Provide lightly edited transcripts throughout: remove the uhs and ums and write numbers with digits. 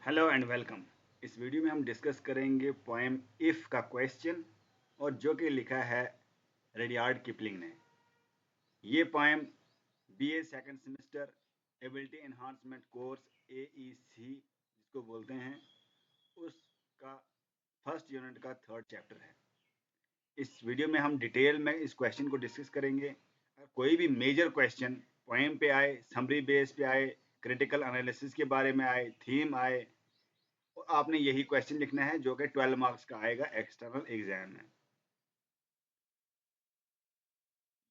Hello and welcome. इस video में हम डिस्कस करेंगे पोएम इफ का क्वेश्चन और जो कि लिखा है रडियार्ड किपलिंग ने। ये poem BA second semester ability enhancement course AEC जिसको बोलते हैं उसका फर्स्ट यूनिट का थर्ड चैप्टर है। इस वीडियो में हम डिटेल में इस क्वेश्चन को डिस्कस करेंगे। अगर कोई भी मेजर क्वेश्चन पोएम पे आए, समरी बेस पे आए, क्रिटिकल एनालिसिस के बारे में आए, थीम आए, तो आपने यही क्वेश्चन लिखना है जो कि 12 मार्क्स का आएगा एक्सटर्नल एग्जाम में।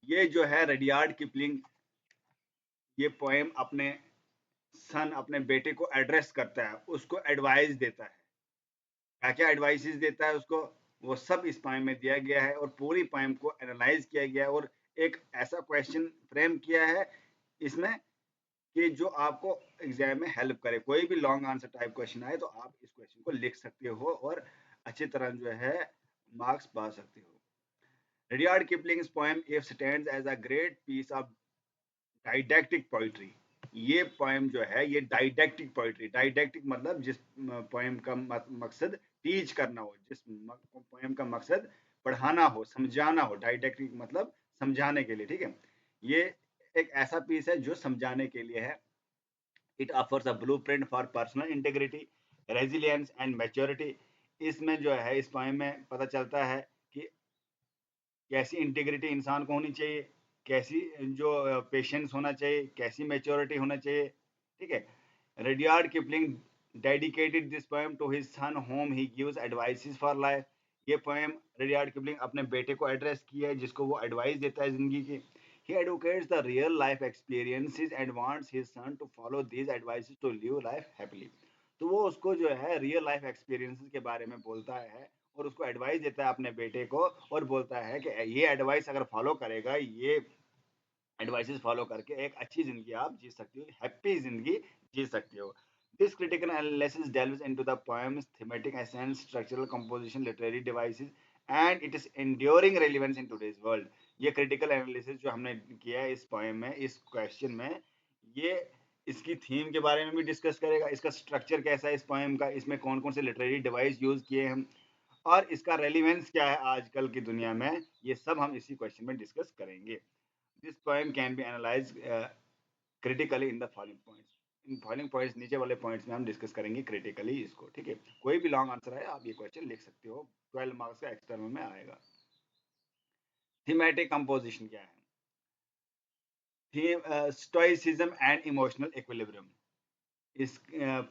ये जो है रडियार्ड किपलिंग, ये पोएम अपने बेटे को एड्रेस करता है, उसको एडवाइस देता है। क्या क्या एडवाइसेस देता है उसको, वो सब इस पोएम में दिया गया है और पूरी पोएम को एनालाइज किया गया है और एक ऐसा क्वेश्चन फ्रेम किया है इसमें कि जो आपको एग्जाम में हेल्प करे। कोई भी लॉन्ग आंसर टाइप क्वेश्चन आए तो आप इस क्वेश्चन को लिख सकते हो और अच्छी तरह जो है मार्क्स पा सकते हो। Rudyard Kipling's poem If stands as a great piece of didactic poetry। ये पोएम जो है ये डाइडेक्टिक पोइट्री, डाइडेक्टिक मतलब जिस पोएम का मकसद टीच करना हो, जिस पोएम का मकसद पढ़ाना हो, समझाना हो। डाइडेक्टिक मतलब समझाने के लिए, ठीक है। ये एक ऐसा पीस है जो समझाने के लिए है। It offers a blueprint for personal integrity, resilience and maturity. इसमें जो है इस पोएम में पता चलता है कि कैसी इंटीग्रिटी इंसान को होनी चाहिए, कैसी जो पेशेंस होना चाहिए, कैसी मेच्योरिटी होना चाहिए, ठीक है। Rudyard Kipling dedicated this poem to his son whom he gives advices for life. ये पोएम रडियार्ड किपलिंग अपने बेटे को एड्रेस की है, जिसको वो एडवाइस देता है जिंदगी की। He advocates the real life experiences and wants his son to follow these advices to live life happily। तो वो उसको जो है रियल लाइफ एक्सपीरियंसेस के बारे में बोलता है और उसको एडवाइस देता है अपने बेटे को और बोलता है कि ये एडवाइस अगर फॉलो करेगा, ये एडवाइसेस फॉलो करके एक अच्छी जिंदगी आप जी सकते हो, हैप्पी जिंदगी जी सकते हो। This critical analysis delves into the poem's thematic essence, structural composition, literary devices and its enduring relevance in today's world। ये क्रिटिकल एनालिसिस जो हमने किया है इस पोएम में, इस क्वेश्चन में, ये इसकी थीम के बारे में भी डिस्कस करेगा, इसका स्ट्रक्चर कैसा है इस पोएम का, इसमें कौन कौन से लिटरेरी डिवाइस यूज किए हैं और इसका रेलिवेंस क्या है आजकल की दुनिया में, ये सब हम इसी क्वेश्चन में डिस्कस करेंगे। This poem can be analyse critically in the following points. In following points, नीचे वाले पॉइंट्स में हम डिस्कस करेंगे क्रिटिकली इसको, ठीक है। कोई भी लॉन्ग आंसर है आप ये क्वेश्चन लिख सकते हो, 12 मार्क्स का एक्सटर्नल में आएगा। थीमेटिक कंपोजिशन क्या है? Theme stoicism and emotional equilibrium. इस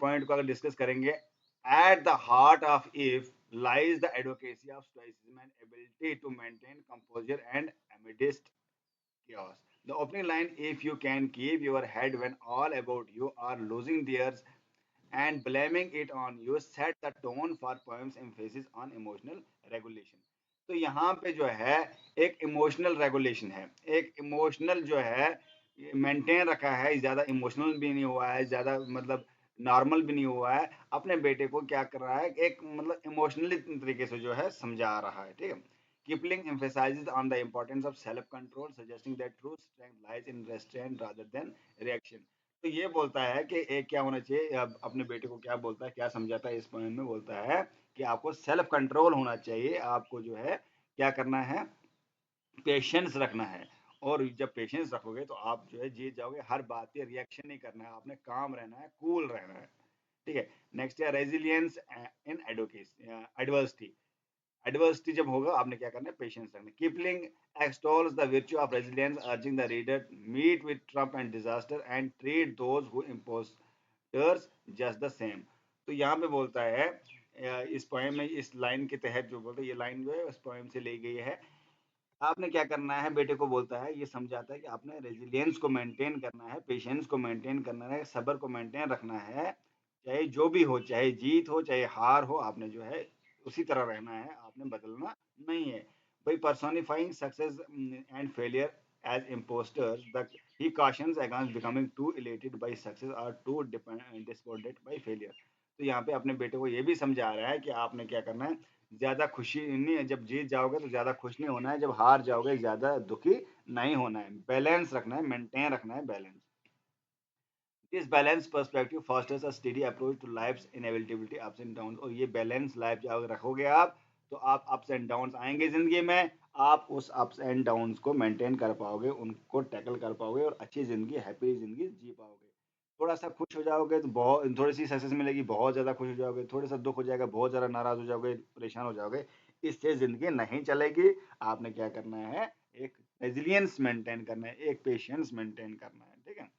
पॉइंट को अगर डिस्कस करेंगे, at the heart of if lies the advocacy of stoicism and ability to maintain composure and amidst chaos। The opening line, if you can keep your head when all about you are losing theirs and blaming it on you, set the tone for poem's emphasis on emotional regulation। तो यहाँ पे जो है एक emotional regulation है, एक emotional जो है मेंटेन रखा है, ज़्यादा इमोशनल भी नहीं हुआ है, ज़्यादा मतलब नॉर्मल भी नहीं हुआ है। अपने बेटे को क्या कर रहा है, एक मतलब इमोशनली तरीके से जो है समझा रहा है, ठीक है। Kipling emphasizes on the importance of self-control, suggesting that true strength lies in restraint rather than reaction। तो ये बोलता है कि एक क्या होना चाहिए, अपने बेटे को क्या बोलता है, क्या समझाता है इस पोएम में, बोलता है कि आपको सेल्फ कंट्रोल होना चाहिए, आपको जो है क्या करना है, पेशेंस रखना है। और जब पेशेंस रखोगे तो आप जो है जीत जाओगे, हर बात पे रिएक्शन नहीं करना है, आपने काम रहना है, कूल रहना है, ठीक है। नेक्स्ट है रेजिलियंस इन एडवर्सिटी। एडवर्सिटी जब होगा आपने क्या करना है, पेशेंस रखना है। कीपलिंग extols the virtue of resilience, urging the reader meet with trump and disaster and treat those who imposters just the same। तो यहाँ पे बोलता है इस पोएम में, इस लाइन के तहत जो बोलता है, ये लाइन जो है उस पोएम से ली गई है। आपने क्या करना है, बेटे को बोलता है, ये समझाता है कि आपने रेजिलियंस को मेंटेन करना है, पेशेंस को मेंटेन करना है, सब्र को मेंटेन रखना है, चाहे जो भी हो, चाहे जीत हो चाहे हार हो, आपने जो है उसी तरह रहना है, आपने बदलना नहीं है। भाई personifying success and failure as impostors, the he cautions against becoming too elated by success or too despondent by failure। तो यहाँ पे अपने बेटे को ये भी समझा रहा है कि आपने क्या करना है, ज्यादा खुशी नहीं है, जब जीत जाओगे तो ज्यादा खुश नहीं होना है, जब हार जाओगे ज्यादा दुखी नहीं होना है, बैलेंस रखना है, मेंटेन रखना है balance. This balance perspective fosters a steady approach to life's inevitability ups and downs. और ये बैलेंस लाइफ जब रखोगे आप, तो आप अप्स एंड डाउन्स आएंगे जिंदगी में, आप उस अप्स एंड डाउन्स को मेंटेन कर पाओगे, उनको टैकल कर पाओगे और अच्छी जिंदगी, हैप्पी जिंदगी जी पाओगे। थोड़ा सा खुश हो जाओगे तो बहुत, थोड़ी सी सक्सेस मिलेगी, बहुत ज्यादा खुश हो जाओगे, थोड़ा सा दुख हो जाएगा, बहुत ज्यादा नाराज हो जाओगे, परेशान हो जाओगे, इससे जिंदगी नहीं चलेगी। आपने क्या करना है, एक रेजिलियंस मेंटेन करना है, एक पेशेंस मेंटेन करना है, ठीक है।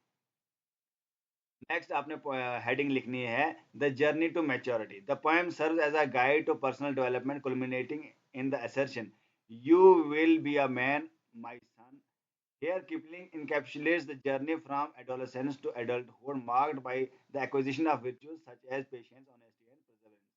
नेक्स्ट आपने हेडिंग लिखनी है, the journey to maturity. The poem serves as a guide to personal development culminating in the assertion, you will be a man, my son. Here Kipling encapsulates the journey from adolescence to adulthood marked by the acquisition of virtues such as patience, honesty and perseverance.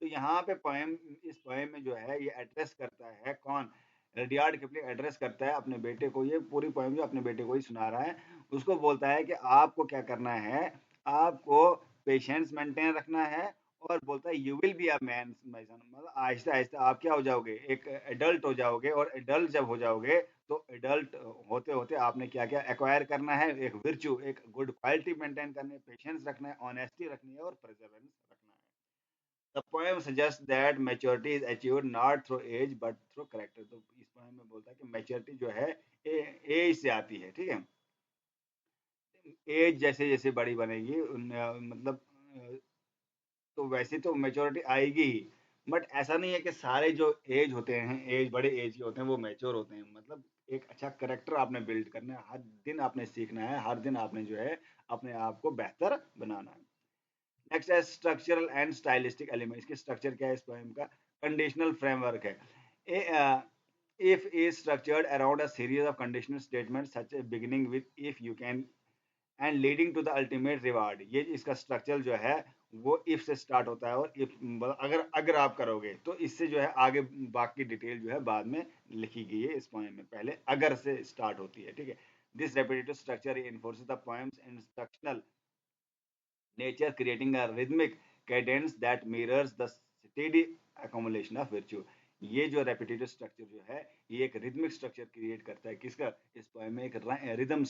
तो यहाँ पे poem, इस poem में जो है ये address करता है कौन, रडियार्ड किपलिंग एड्रेस करता है अपने बेटे को। ये पूरी पोएम जो अपने बेटे को ही सुना रहा है, उसको बोलता है कि आपको क्या करना है, आपको पेशेंस मेंटेन रखना है, और बोलता है you will be a man my son, मतलब आहिस्ता आहिस्ता आप क्या हो जाओगे, एक एडल्ट हो जाओगे, और एडल्ट जब हो जाओगे तो एडल्ट होते होते आपने क्या क्या एक्वायर करना है, एक विर्चू, एक गुड क्वालिटी मेंटेन करनी है, पेशेंस रखना है, ऑनेस्टी रखनी है और परसेवरेंस रखना है। The poem suggests that maturity is achieved not through age but through character। तो इस poem में बोलता है कि मैच्योरिटी जो है एज से आती है, ठीक है। एज जैसे जैसे बड़ी बनेगी मतलब तो वैसे तो मैच्योरिटी आएगी ही, बट ऐसा नहीं है कि सारे जो एज होते हैं, एज बड़े एज के होते हैं वो मैच्योर होते हैं। मतलब एक अच्छा करेक्टर आपने बिल्ड करना है, हर दिन आपने सीखना है, हर दिन आपने जो है अपने आप को बेहतर बनाना है। नेक्स्ट है स्ट्रक्चरल एंड स्टाइलिस्टिक एलिमेंट। इसकी स्ट्रक्चर क्या है इस पोएम का, कंडीशनल फ्रेमवर्क है। if is structured around a series of conditional statements such as beginning with if you can and leading to the ultimate reward। ये इसका structure जो है वो if से स्टार्ट होता है, और if अगर अगर आप करोगे तो इससे जो है आगे बाकी डिटेल जो है बाद में लिखी गई है। इस पोएम में पहले अगर से स्टार्ट होती है, ठीक है। This repetitive structure reinforces the poem's instructional nature, creating a rhythmic cadence that mirrors the steady accumulation of virtue। ये जो रेपिटेटिव स्ट्रक्चर जो है, ये एक रिदमिक स्ट्रक्चर क्रिएट करता है, किसका, इस पोएम में एक रिदम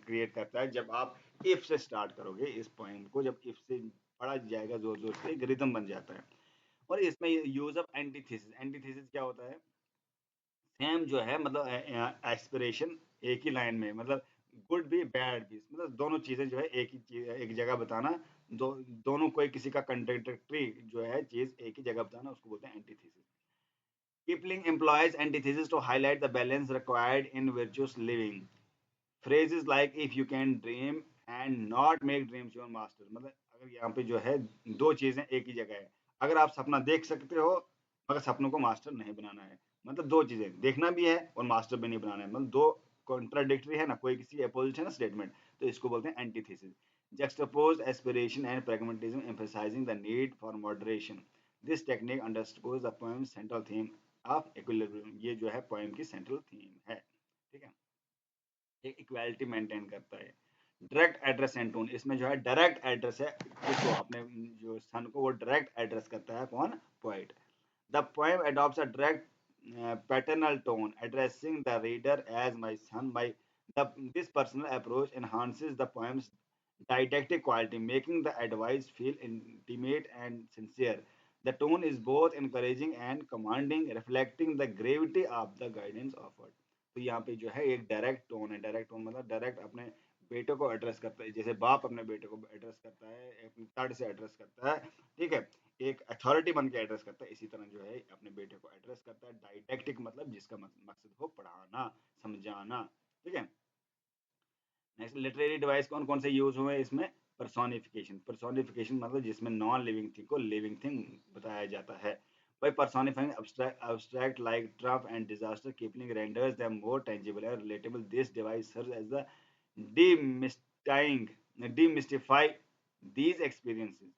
क्रिएट करता है। जब आप इफ से स्टार्ट करोगे इस पोएम को, जब इफ से पढ़ा जाएगा जोर जोर से, एक रिदम बन जाता है। और इसमें यूज ऑफ एंटीथेसिस, एंटीथेसिस क्या होता है, सेम जो है मतलब एस्पिरेशन एक ही लाइन में, मतलब गुड भी बैड भी, मतलब दोनों चीजें जो है एक ही चीज एक जगह बताना, दोनों कोई किसी का कंट्रडिक्टरी जो है चीज एक ही जगह बताना, उसको बोलते हैं antithesis. Kipling employs antithesis to highlight the balance required in virtuous living. Phrases like if you can dream and not make dreams your master, मतलब अगर यहाँ पे जो है दो चीजें एक ही जगह है, अगर आप सपना देख सकते हो मगर सपनों को मास्टर नहीं बनाना है, मतलब दो चीजें देखना भी है और मास्टर भी नहीं बनाना है, मतलब दो कॉन्ट्राडिक्टरी है ना, कोई किसी अपोजिट है ना स्टेटमेंट, तो इसको बोलते हैं antithesis. Juxtapose aspiration and pragmatism, emphasizing the need for moderation. This technique underscores the poem's central theme of equilibrium। ये जो है पोएम की सेंट्रल थीम है, ठीक है। एक इक्वालिटी मेंटेन करता है। डायरेक्ट एड्रेस एंड टोन, इसमें जो है डायरेक्ट एड्रेस है, किसको, अपने जो सन को वो डायरेक्ट एड्रेस करता है, कौन, poet. The poem adopts a direct paternal tone, addressing the reader as my son। By this personal approach enhances the poem's didactic quality, making the advice feel intimate and sincere। The tone is both encouraging and commanding, reflecting the gravity of the guidance offered। तो यहाँ पे जो है एक direct tone है, direct tone मतलब direct अपने बेटे को एड्रेस करता है, जैसे बाप अपने बेटे को एड्रेस करता है, अपने तर्ड से एड्रेस करता है, ठीक है, एक अथॉरिटी बन के एड्रेस करता है, इसी तरह जो है अपने बेटे को एड्रेस करता है। डाइडेक्टिक मतलब जिसका मकसद हो पढ़ाना, समझाना, ठीक है। नेक्स्ट, लिटरेरी डिवाइस कौन कौन से यूज हुए इसमें, पर्सोनिफिकेशन। पर्सोनिफिकेशन मतलब जिसमें नॉन लिविंग थिंग को लिविंग थिंग बताया जाता है। By personifying abstract like Trump and disaster, Kipling renders them more tangible and relatable। This device serves as the demystifying, demystify these experiences,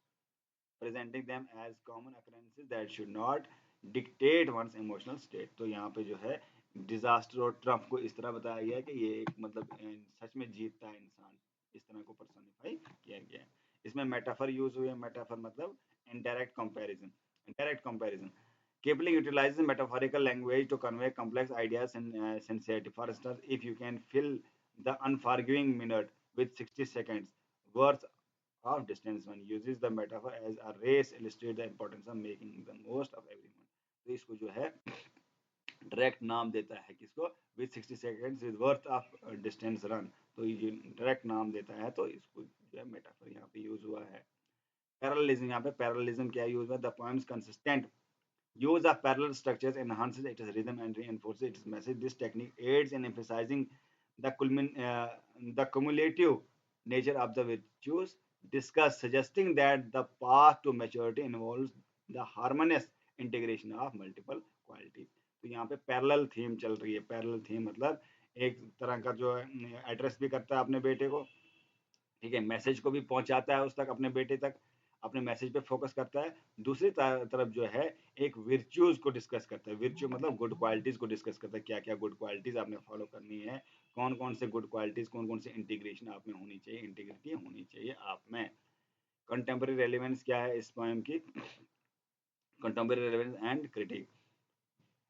presenting them as common occurrences that should not dictate one's emotional state। तो यहाँ पे जो है disaster और Trump को इस तरह बताया गया है कि ये एक मतलब सच में जीतता है इंसान, इस तरह को पर्सोनिफाई किया गया है। इसमें मेटाफर यूज हुए, मेटाफर मतलब indirect comparison, indirect comparison। Kipling utilizes metaphorical language to convey complex ideas and sincerity। For instance, if you can fill the unforgiving minute with 60 seconds, worth of distance one uses the metaphor as a race illustrate the importance of making the most of everyone. तो इसको जो है direct नाम देता है किसको, with 60 seconds with worth of distance run, तो ये डायरेक्ट नाम देता है, तो इसको जो है मेटाफर यहाँ पे यूज हुआ है। पैरेललिज्म, यहाँ पे पैरेललिज्म क्या यूज हुआ, the poems consistent use of parallel structures enhances its rhythm and reinforces its message. This technique aids in emphasizing the, the cumulative nature of the virtues discussed, suggesting that the path to maturity involves the harmonious integration of multiple qualities. तो यहाँ पे parallel theme चल रही है। Parallel theme मतलब एक तरह का जो एड्रेस भी करता है अपने बेटे को, ठीक है, मैसेज को भी पहुंचाता है उस तक, अपने बेटे तक, अपने मैसेज पे फोकस करता है। दूसरी तरफ जो है एक विर्च्यूज को डिस्कस करता है। विर्च्यू मतलब गुड क्वालिटीज को डिस्कस करता है, क्या क्या गुड क्वालिटीज आपने फॉलो करनी है, कौन कौन से गुड क्वालिटीज, कौन कौन से इंटीग्रेशन आप में होनी चाहिए, इंटीग्रिटी होनी चाहिए आप में। कंटेम्प्रेरी रेलिवेंस क्या है इस पोएम की, contemporary relevance and critic.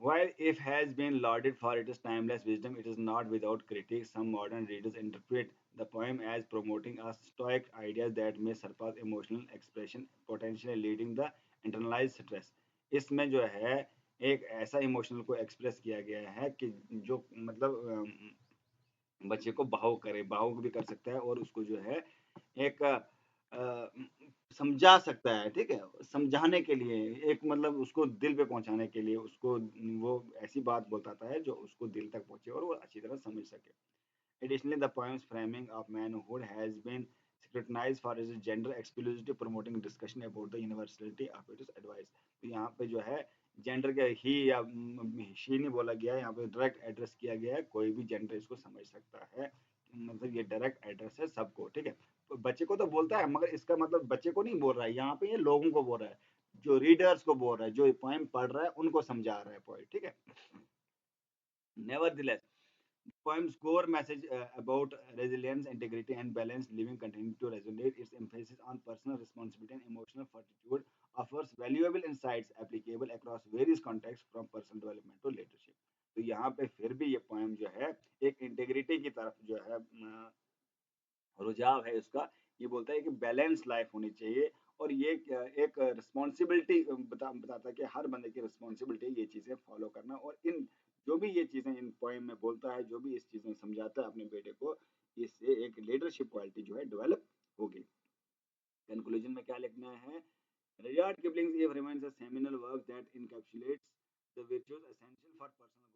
While if has been lauded for its timeless wisdom, it is not without critique. Some modern readers interpret the poem as promoting a stoic idea that may surpass emotional expression, potentially leading the internalized stress. इसमें जो है एक ऐसा emotional को express किया गया है कि जो मतलब बच्चे को भावुक करे, भावुक भी कर सकता है, और उसको जो है एक समझा सकता है, ठीक है, समझाने के लिए, एक मतलब उसको दिल पे पहुंचाने के लिए, उसको वो ऐसी बात बताता है जो उसको दिल तक पहुंचे और वो अच्छी तरह समझ सके। Additionally, the poem's framing of manhood has been scrutinized for its gender explicitly, promoting discussion about the universality of its advice. तो यहाँ पे जो है जेंडर के ही या शी नहीं बोला गया है, यहाँ पे डायरेक्ट एड्रेस किया गया है, कोई भी जेंडर इसको समझ सकता है, मतलब ये डायरेक्ट एड्रेस है सबको, ठीक है। तो बच्चे को तो बोलता है, मगर इसका मतलब बच्चे को नहीं बोल रहा है, यहाँ पे ये लोगों को बोल रहा है, जो रीडर्स को बोल रहा है, जो पोएम पढ़ रहा है उनको समझा रहा है पोएट, ठीक है। Nevertheless, poem's core message about resilience, integrity, and balanced living continues to resonate. Its emphasis on personal responsibility and emotional fortitude offers valuable insights applicable across various contexts, from personal development to leadership. तो यहाँ पे फिर भी ये poem जो है एक integrity की तरफ जो है रुझाव है उसका। ये बोलता है कि बैलेंस लाइफ होनी चाहिए, और ये एक रिस्पॉन्सिबिलिटी बताता है कि हर बंदे की रिस्पॉन्सिबिलिटी ये चीज़ें फॉलो करना, और इन जो भी ये चीज़ें इन पोएम में बोलता है, जो भी इस चीज़ में समझाता है अपने बेटे को, इससे एक लीडरशिप क्वालिटी जो है डेवलप होगी। कंक्लूजन में क्या लिखना है, Rudyard Kipling's Eve remains a seminal work that encapsulates the virtues essential for personal